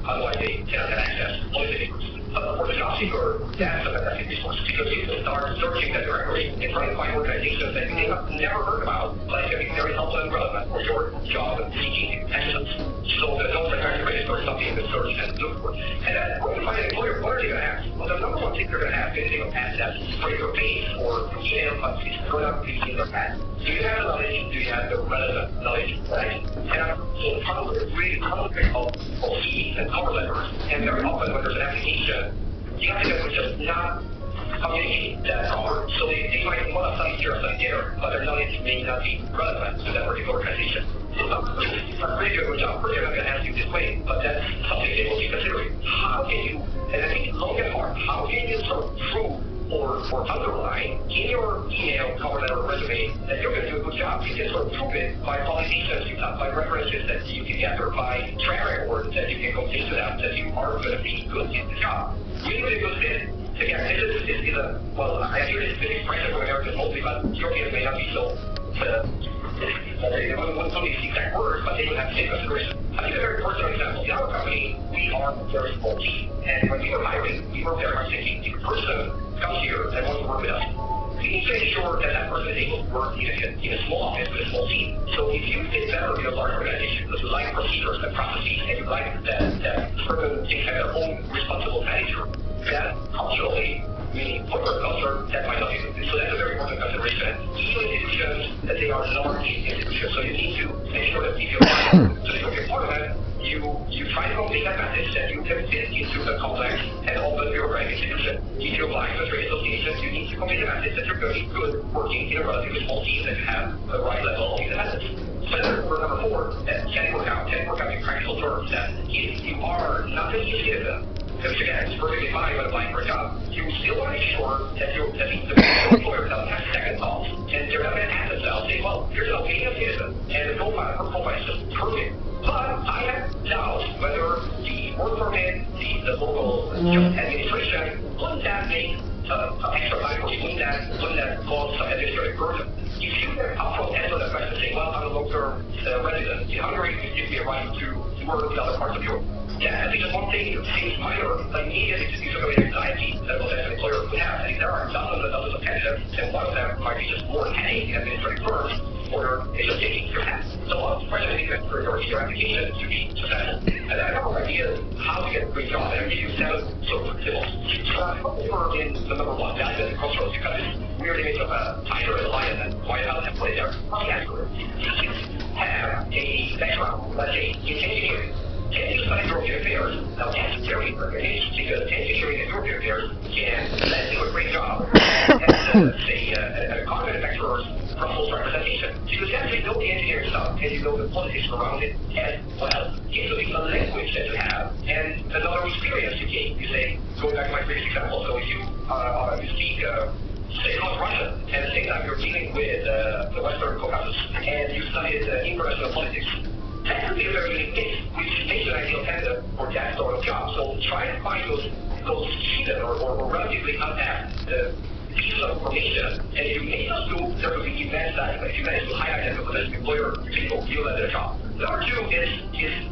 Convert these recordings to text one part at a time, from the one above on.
Otherwise, they cannot have access to the papers. For the job seeker, that's a fantastic resource because you can start searching that directory and trying to find organizations that you may have never heard about, but it's going to be very helpful and relevant for your job seeking actions. So the don't forget to register something in the search and look for. And then when you find an employer, what are they going to ask? Well, the number one thing they're going to ask is they're going to ask that for your page or email, but it's going to be in their past. Do you have the knowledge? Do you have the relevant knowledge? Right? And so probably really critical for CVs and cover letters. And very often when there's an application, the applicant would just not communicate that cover. So they might want to study here or study there, but their knowledge may not be relevant to that particular organization. So it's a pretty good job. First, I'm not going to ask you this way, but that's something they will be considering. How can you, and I think long and hard, how can you sort of prove or underline in your email, cover letter, or resume that you're going to do a good job? You can sort of prove it by publications you've done, by references that you can gather, by track records that you can convey to them that you are going to be good in the job. Really, really good fit. Again, this is a, well, I hear this expression from Americans mostly, but Europeans may not be so, they wouldn't tell me these exact words, but they would have the same consideration. I'll give a very personal example. In our company, we are a very small team, and when we were hiring, we were very much thinking, if a person comes here and wants to work with us, we need to ensure that that person is able to work in a small office with a small team. So if you fit better in a large organization because you like procedures and processes and you like that certain things have their own responsible manager, that culturally, meaning corporate culture, that might not be good. So that's a very important consideration. Even institutions, that they are large institutions, so you need to make sure that if you're part of that, you try to convey that message that you can fit into a complex and open bureaucratic institution. If you're applying to a trade association, you need to convey the message that you're going to be good working in a relatively small team and have the right level of independence. So for number 4, that can work out in practical terms, that if you are not an EU citizen, which again is perfectly fine when applying for a job, you still want to make sure that the employer doesn't have second thoughts and they're not going to ask themselves, say, well, here's an Albanian citizen and the profile is just perfect. But I have doubts whether the work permit, the local administration, wouldn't that make extra time for you? Wouldn't that cause some administrative burden? If you upfront answer that question, say, well, I'm a long-term resident in Hungary, you give me a right to work in other parts of Europe. Yeah, I think just one thing seems minor, but immediately to some of the anxiety that most an employer would have. I think there are dozens and dozens of candidates, and one of them might be just more headache in administrative firms, or it's just taking your hat. So the question I think that for your application to be successful. And I have an idea how to get a great job, and I'll give you 7 sort of tips. So over in the number 1, value and crossroads, you got this weird image of a tiger and a lion and White House and play there. Yes, you have a background, let's say, in engineering. Can you study European affairs? Now that's very important because engineering and European affairs can do a great job at, say, car manufacturers from full representation. Because you actually know the engineering stuff and you know the politics around it as well, including the language that you have and another experience you gain. You say, going back to my previous example, so if you speak say Russian, and at the same time you're dealing with the Western Caucasus and you studied international politics, that could be a very unique case, which makes an ideal candidate for that sort of job. So try to find those hidden or relatively untapped pieces of information, and you may not do there will be events that if you manage to highlight them because the employer you'll land a job. Number 2 is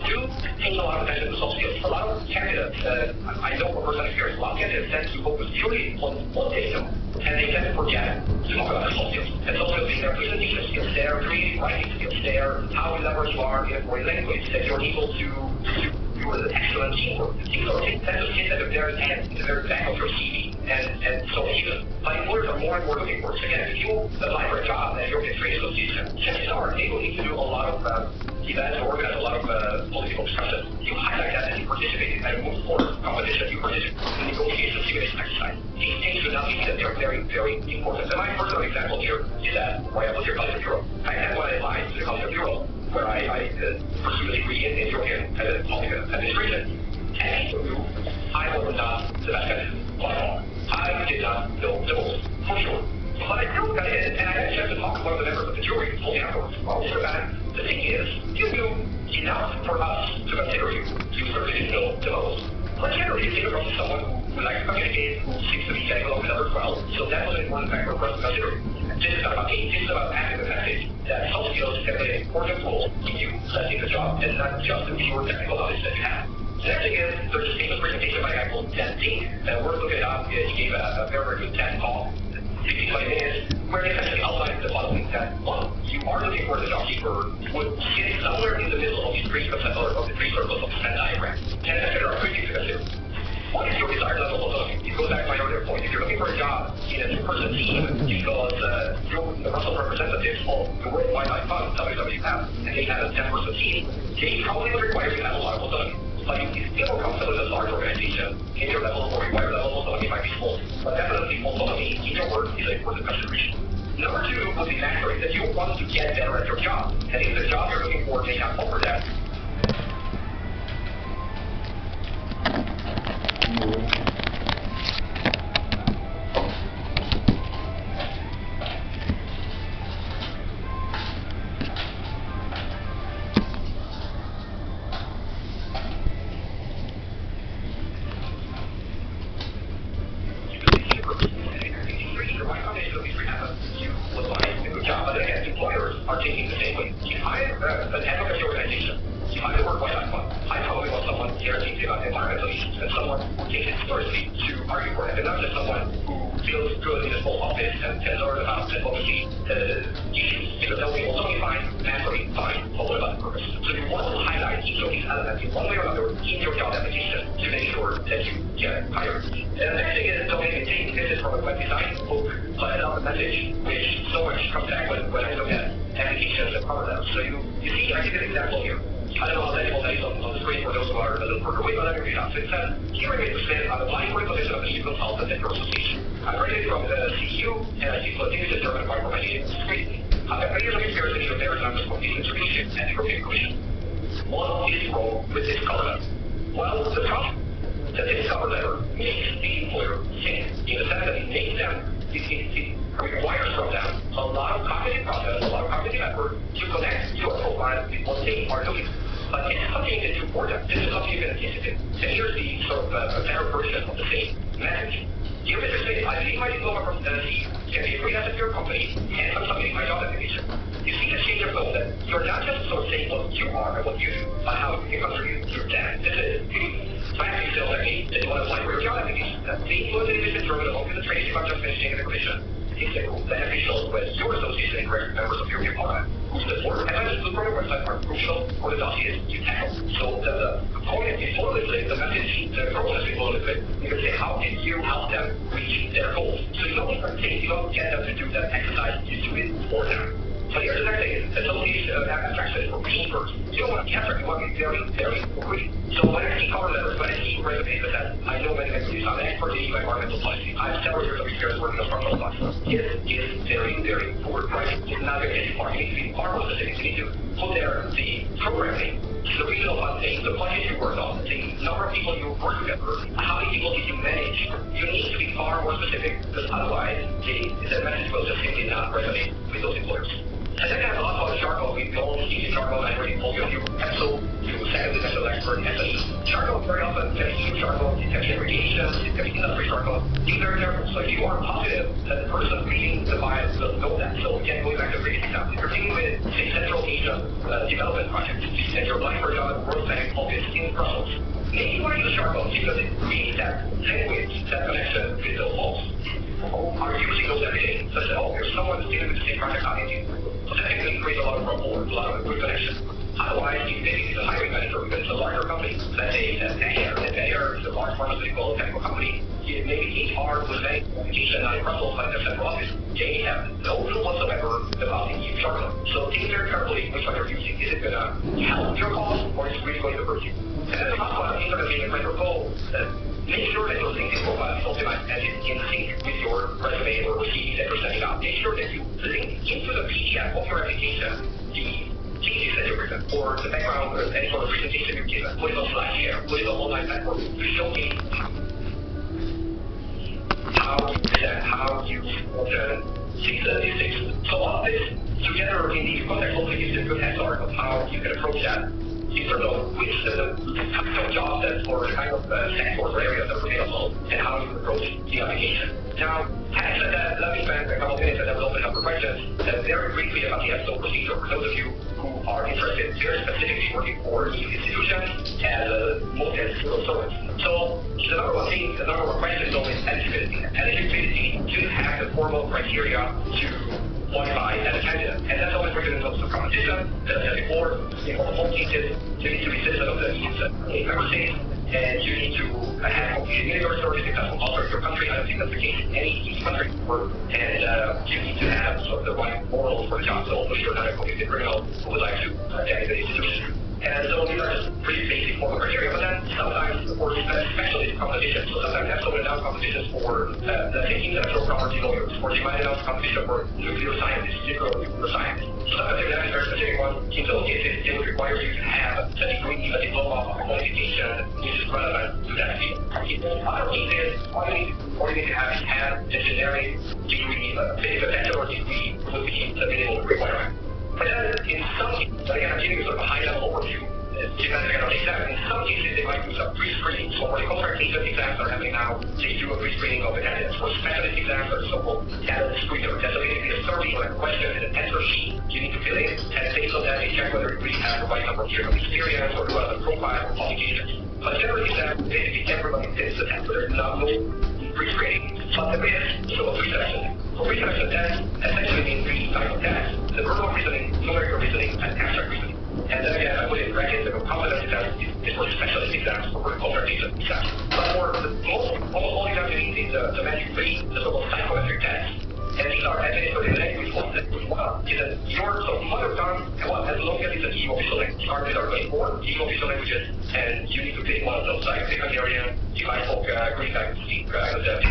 to pay a lot of attention to soft skills. A lot of candidates, I know from personal experience, a lot of candidates tend to focus purely on data, and they tend to forget to talk about their soft skills. And soft skills being their presentation skills, their creative writing skills, their how leverage you are in a foreign language, that you're able to do an excellent teamwork. These are things that just sit at the very end, in the very back of your CV. And so even my employers are more and more looking for it. So again, if you apply for a job and you're in a trade association, chances are they will need to do a lot of events or organize a lot of political discussions. You highlight that and you participate in that move forward competition, you participate in negotiation simulation exercise. These things should not be that they're very, very important. And my personal example here is that where I was here College of Europe. I had one advice to the College of Europe where I pursued a degree in European political administration. And I was not the best candidate by far. I did not know the most, for sure. But I still got in, and I had a chance to talk to one of the members of the jury who told me afterwards, well, Mr. Bannon, the thing is, you knew enough for us to consider you. You certainly didn't know the most. But generally, you came across someone who likes to communicate, who seems to be getting along with others well, so that was an important factor for us to consider. This is not about me, this is about having the message that soft skills can play an important role in you landing the job, and not just the pure technical knowledge that you have. Next thing is, there's a famous presentation by a guy called Ted Dean, and we're looking it up. He gave a very, very good TED talk, 60, 20 minutes, where he essentially outlines the following: that one, you are looking for the job keeper would sit somewhere in the middle of these three circles of the Venn diagram. And there are three things to consider. What is your desired level of autonomy? It goes back to my earlier point. If you're looking for a job in a two-person team because you're the Russell representative of the World Wildlife Fund, WWF, and they have a 10-person team, they probably would require you to have a lot of autonomy. But if you feel more comfortable in a large organization, in your level or required level of autonomy might be small. But definitely autonomy in your work is an important consideration. Number two would be factoring that you want to get better at your job. And if the job you're looking for may not offer that, are taking the same way. If I'm an advocacy organization, if I'm the World Wildlife Fund, I probably want someone cares deeply about environmental issues and someone who takes it seriously to argue for it, and not just someone who feels good in a small office and learn about advocacy issues. Because they'll be also fine, naturally fine, but what about the purpose? So you want to highlight each of these elements in one way or another in your job application to make sure that you get hired. And the next thing is domain maintain. This is from a web design book, but another message which so much comes back when I look at applications and cover them. So you see, I give an example here. I don't know how valuable that is on the screen for those who are a little further away, but let me read out. So it says, here I present on applying for a position of the Chief Consultant at your association. I'm rated from the CEU, and I see continuous German by my screen. I have years of experience in affairs and responsibility distribution and the European Commission. What is wrong with this cover letter? Well, the problem that this cover letter makes the employer think, in the sense that it makes them, it requires from them a lot of cognitive process, a lot of cognitive effort to connect your profile with what they are doing. But it's something that you for them. This is something you can anticipate. And here's the sort of a better version of the same message. Dear Mr. Smith, I believe my diploma from the CEU can be a great asset to your company and I'm submitting my job application. You see the change of tone that you're not just sort of saying what you are and what you do, but how you can contribute to your dad. This is finally still like me that you want to apply for your job application. That the influence division German along with the training about just finishing the commission is beneficial when your association and correct members of your department who support and just look for your website are crucial for the dossiers you tackle. So the point is totally the message, the process is totally good. You can say, how can you help them reach their goals? So you don't you don't get them to do that exercise, you do it for them. So here's the next thing, association of abstraction for reading first. You don't want to be abstract, you want to be very, very quick. So when I see cover letters, when I see resumes that says, I know many things, I'm an expert in environmental policy, I have several years of experience working on structural documents. This is very, very poor writing. It's not going to get you far. You need to be far more specific. You need to put there the programming, the regional funding, the budget you work on, the number of people you work together, how many people did you manage. You need to be far more specific, because otherwise the message will just simply not resonate with those employers. And then I have a lot about jargon. We all see jargon. I already told you a few episodes. You second national expert, SME. Jargon very often can be huge jargon. It can be aggregation. It can be industry jargon. Be very careful. So if you are positive that the person reading the file will know that. So again, going back to the previous example, if you're dealing with, say, Central Asia development project, and you're applying for a job at World Bank office in Brussels, maybe you want to use jargon because it creates that language, that connection with those folks who are using those every day. Such that, oh, there's someone who's dealing with the same project talking to you. So that can create a lot of rapport, a lot of good connection. Otherwise, if maybe it's a hiring manager because it's a larger company, let's say Bayer is a large pharmaceutical chemical company, maybe HR was a application out in Brussels, like their central office, they have no clue whatsoever about the EU jargon. So think very carefully which one you're using. Is it going to help your cause, or is it really going to hurt you? And then the last one, things that are being a greater goal, make sure that your LinkedIn profile is optimized and is in sync with your resume or CV that you're sending out. Make sure that you link into the PDF of your application the thesis that you present, or the background, or any sort of presentation you've given. Put it on SlideShare, put it on online platform to showcase how you present, how you see these things. So all of this together in these contexts hopefully gives you a good head start of how you can approach that in terms of which the kind of job sets or the kind of sectors or areas that are available and how you approach the application. Now, having said that, let me spend a couple minutes and then we'll open up for questions very briefly about the SSO procedure for those of you who are interested very specifically working for EU institutions as multi-civil servants. So the number one thing, the number one question though is eligibility. Eligibility should have the formal criteria to qualify as a candidate. And that's always written in terms of competition. As I said before, in all home cases, you need to be citizen of the EU member states, and you need to have completed military service if that's compulsory in your country. I don't think that's the case in any EU country. And you need to have sort of the right morals for the job. So hopefully you're not a convicted criminal who would like to attack the institution. And so these are just pretty basic formal criteria, but then sometimes, of course, especially competition. So sometimes EPSO will announce competitions for, let's say, intellectual property lawyers, or they might announce competition for nuclear scientists, nuclear science. So sometimes they have a very specific one. In those cases, they would require you to have a degree, a diploma, a qualification, which is relevant to that field. In other cases, all you need to have a generic degree, a bachelor degree would be the minimum requirement. But then in some cases, again, I'm giving you sort of a high-level overview, depending on the exam. In some cases, they might do some pre-screening. So for the contract agent exams are happening now, they do a pre-screening of the candidates. For specialist exams, or the so-called candidate screener. That's basically a survey or a question and an answer sheet you need to fill in, and based on that, they check whether you really have the right number of years of experience or who has a profile or qualifications. But generally, basically everybody fits the test, so there's no pre-screening. But there is still a pre-selection. For pre-selection tests, essentially means three types of tests: the verbal reasoning, numerical reasoning, and abstract reasoning. And then again, I put it in brackets, the competency test is for specialist exams, or for contract agent exams. But for almost all exams you need is the Magic 3, the so-called psychometric test. And these are administered in language one. Language one is your mother tongue, as long as it's an EU official language. Ours are 24 EU official languages, and you need to pick one of those. I pick Hungarian, if I spoke Greek, I could speak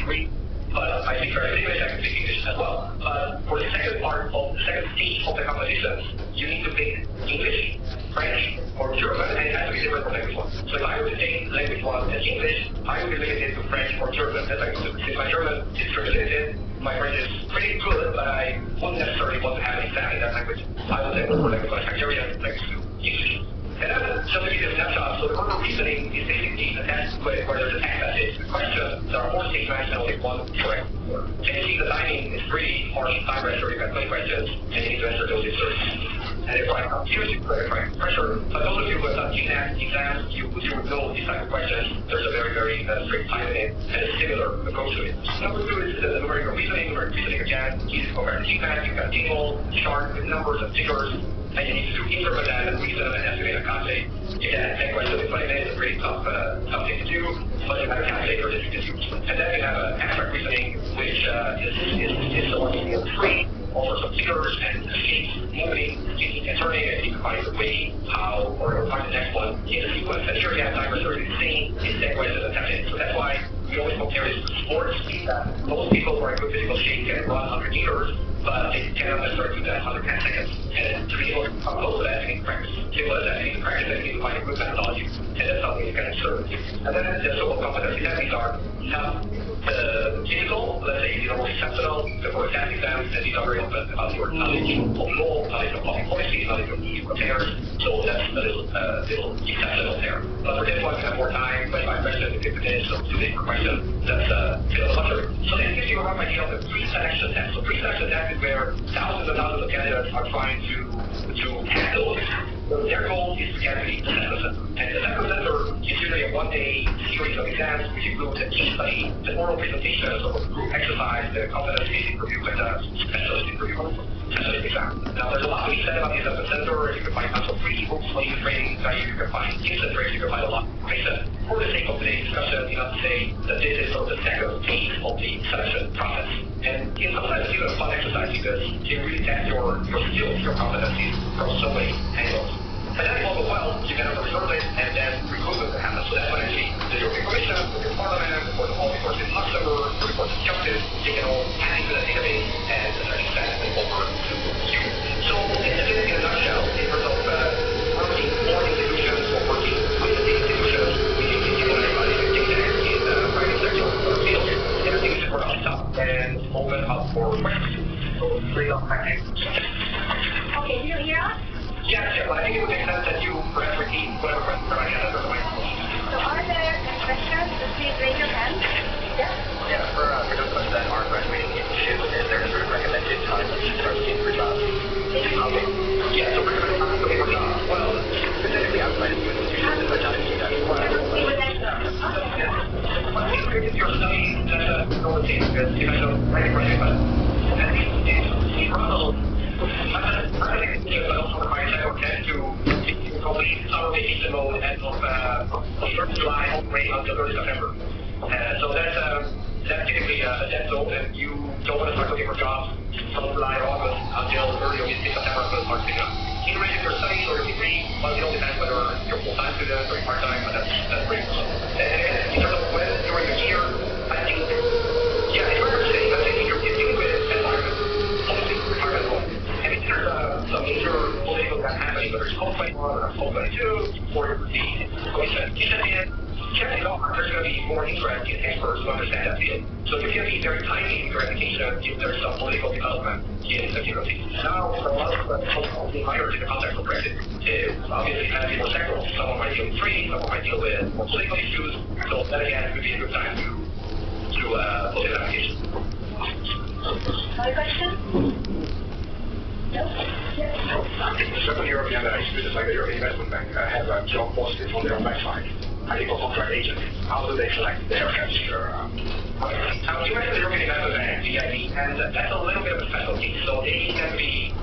Greek. But I speak very English, I can speak English as well. But for the second part of the second stage of the competition, you need to pick English, French, or German, and it has to be different from language one. So if I were to take language one as English, I would be limited to French or German, as I could. Since my German is pretty limited, my French is pretty good, but I wouldn't necessarily want to have an exam in that language. I would then go for language like Hungarian, language two, English. And then, just to give you a snapshot, so the verbal reasoning is basically a test where there's a text message, the question, there are 4 statements and only one correct. And you see the timing is pretty harsh time pressure. You've got 20 questions, and you need to answer those in 30. And if I confuse you, pressure. But those of you who have done GMAT exams, you would know these type of questions. There's a very, very strict time in it, and a similar approach to it. Number 2 is the numerical reasoning. Numerical reasoning, again, easy to compare to GMAT. You've got a table, chart with numbers and figures, and you need to interpret that and reason and estimate a calculate. Again, 10 questions in 20 minutes is a pretty tough thing to do, but you have a calculator that you can use. And then you have an abstract reasoning, which is the one you free, all sorts of figures and shapes, moving, and turning, and you can find the way, how, or find the next one in the sequence. And here again, timers are the same, it's 10 questions and 10 minutes. So that's why we always compare this to sports. Most people who are in good physical shape can run 100 meters, but they cannot necessarily do that under 10 seconds. And to be able to come close to that, you need to practice. To be able to you need to practice, and you need to find a good methodology. And that's something you can observe. And then the so-called competency tests, these are not clinical, let's say, more exceptional, for exam exams, and these are very often about your knowledge of law, knowledge of public policy, knowledge of EU affairs. So that's a little exceptional there. But for this one, you have more time, 25 questions, 50 minutes, so 2 days per question. That's a luxury. So this gives you a rough idea of the pre-selection test. So pre-selection test is where thousands and thousands of candidates are trying to handle. So their goal is to get to the assessment center. And the assessment center is usually a one-day series of exams, which includes a case study, the oral presentations, or group exercise, the competency interview, and the specialist interview, specialist exam. Now, there's a lot to be said about the assessment center. You can find tons of free books on the training site. You can find instant training. You can find a lot of information. For the sake of today's discussion, enough to say that this is sort of the second stage of the selection process. And in some sense, even a fun exercise because you really test your skills, your competencies from so many angles. And then if all goes well, you can have a result and then recruitment happens. So that's when actually the European Commission, the Parliament, or the Public Courts in Luxembourg, the Courts of Justice, they can all add into the database and essentially send it over to you. So in a nutshell, in terms of working for institutions or working with the institutions, we need to give everybody a data in the private sector or field. And I think it's where I'll stop and open up for questions. So please don't panic. Okay, do you hear us? Yes, but I think it would make sense that you perhaps see whatever questions I have or my So are there any questions? Please raise your hand. Yes? Yeah, for those ones that aren't graduating in June, is there a sort of recommended time to start looking for jobs? Okay. Yeah, so recommended time looking for jobs. Well, specifically outside of the institutions, but not in the United If you're studying, that's no one seems because you guys don't graduate, but it's Russell. I think it's also requires that or tend to complete summer vacation mode as of 1st July all the way until 3rd September. So that's typically a dead zone, and you don't want to start looking for jobs from July or August until early or mid-September for the start picking up. Either way, if you're studying or your degree, well, it all depends whether you're full-time student or part-time, but that's pretty cool. And again, in terms of when during the year, I think, yeah, it's hard to say, but I think you're dealing with environment, obviously, retirement home. And if there's some major political event happening, whether it's COP21 or COP22, or the commission, check it out. There's going to be more interesting experts who understand that field. So you can be very timely in your education if there's some political development in the community. Now, for a lot of the hires in the context of Brexit, obviously it has to be more sectoral. Someone might deal with trade, someone might deal with more political issues. So that again would be a good time to look at application. Other questions? No? Yes. Certain European institutions like the European Investment Bank have a job posted on their website. I think for contract agents, how do they select their future? You mentioned the European Investment Bank, EIB, and that's a little bit of a special case. So they can be,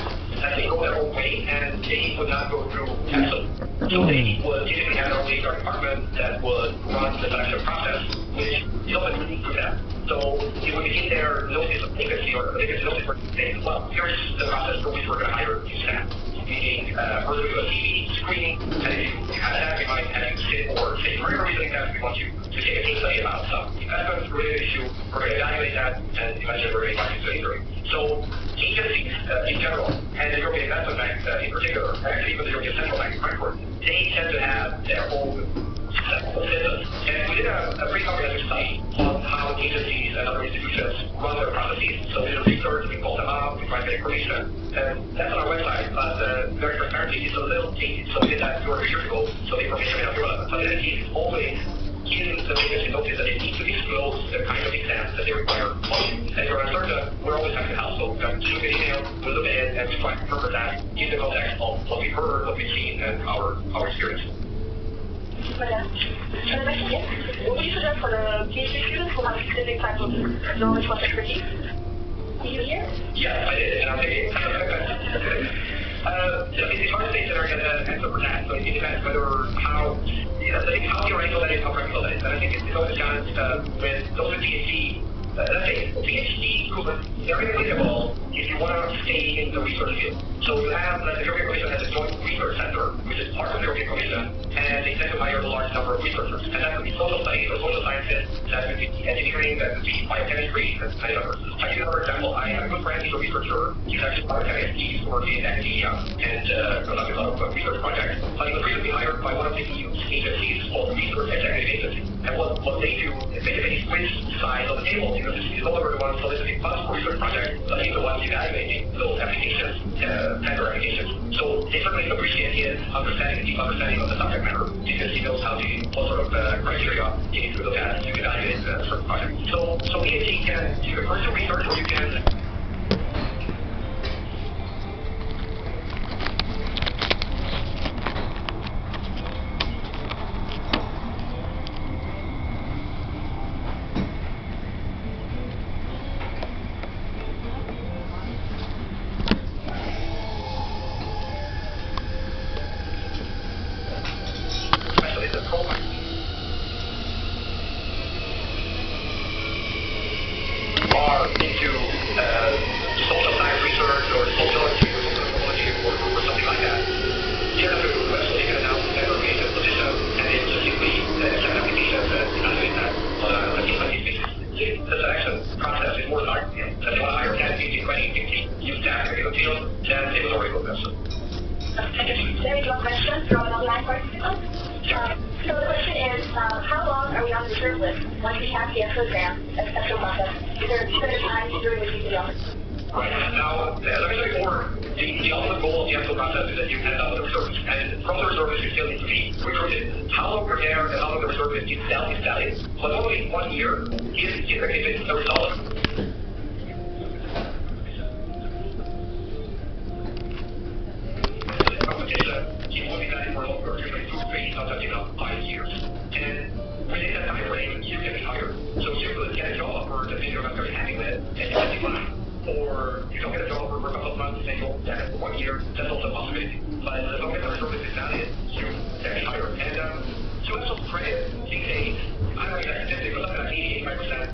they go their own way, and they would not go through council. So they would usually have their own HR department that would run the selection process, which is often unique to them. So it would be their notice of vacancy or vacancy notice for saying, well, here's the process for which we're going to hire new staff. Meaning, first we do a CV screening, and if you have that, we might have you sit or say, for whatever reason, we want you to take a case study about some investment-related issue, we're going to evaluate that, and eventually we're going to invite you to an interview. So agencies in general, and the European Investment Bank in particular, and actually even the European Central Bank in Frankfurt, they tend to have their own systems. And we did a pretty comprehensive study on how agencies and other institutions run their processes. So we did research, we pulled them out, we tried to get information, and that's on our website, but very transparently, it's a little dated. So we did that 2 or 3 years ago, so the information may not be relevant. But the idea is always in the vacancy notice that they need to disclose the kind of exams that they require. And for our search, we're always happy to help. So just look at email, we'll look at it, and we try to interpret that in the context of what we've heard, what we've seen, and our experience. Madam, yes. What would you suggest for the PhD students who have a specific type of knowledge or expertise? Did you hear? Yes, I did, and I'm thinking, it's hard to say that I get an answer for that, so it depends whether how theoretical that is, how practical that is. And I think it's always a challenge with those with PhD, let's say, PhD equivalent, very applicable if you want to stay in the research field. So you have, the European Commission has a joint research center, which is part of the European Commission, and they tend to hire a large number of researchers. And that could be social studies or social sciences, that could be engineering, that could be biochemistry, and many others. I give another example. I have a good friend, he's a researcher. He's actually biochemist, he's working in academia and conducting a lot of research projects. But he was recently hired by one of the EU agencies called the Research Executive Agency. And what they do is basically switch sides of the table, because it's no longer the one soliciting funds for research projects, but he's the one evaluating those applications, tender applications. So they certainly appreciate his understanding, deep understanding of the subject matter, because he knows what sort of criteria you need to look at to evaluate certain projects. So PhD you can first do research, or you can Very good question from an online participant. So the question is, how long are we on the reserve list once we have the program, acceptance process? Is there a time during which we can be on? Right. Now, as I mentioned before, the ultimate goal of the actual process is that you end up with a reservist. And from the reservist, you still need to be recruited. How long you're there and how long the reservist is selling. But normally 1 year is a result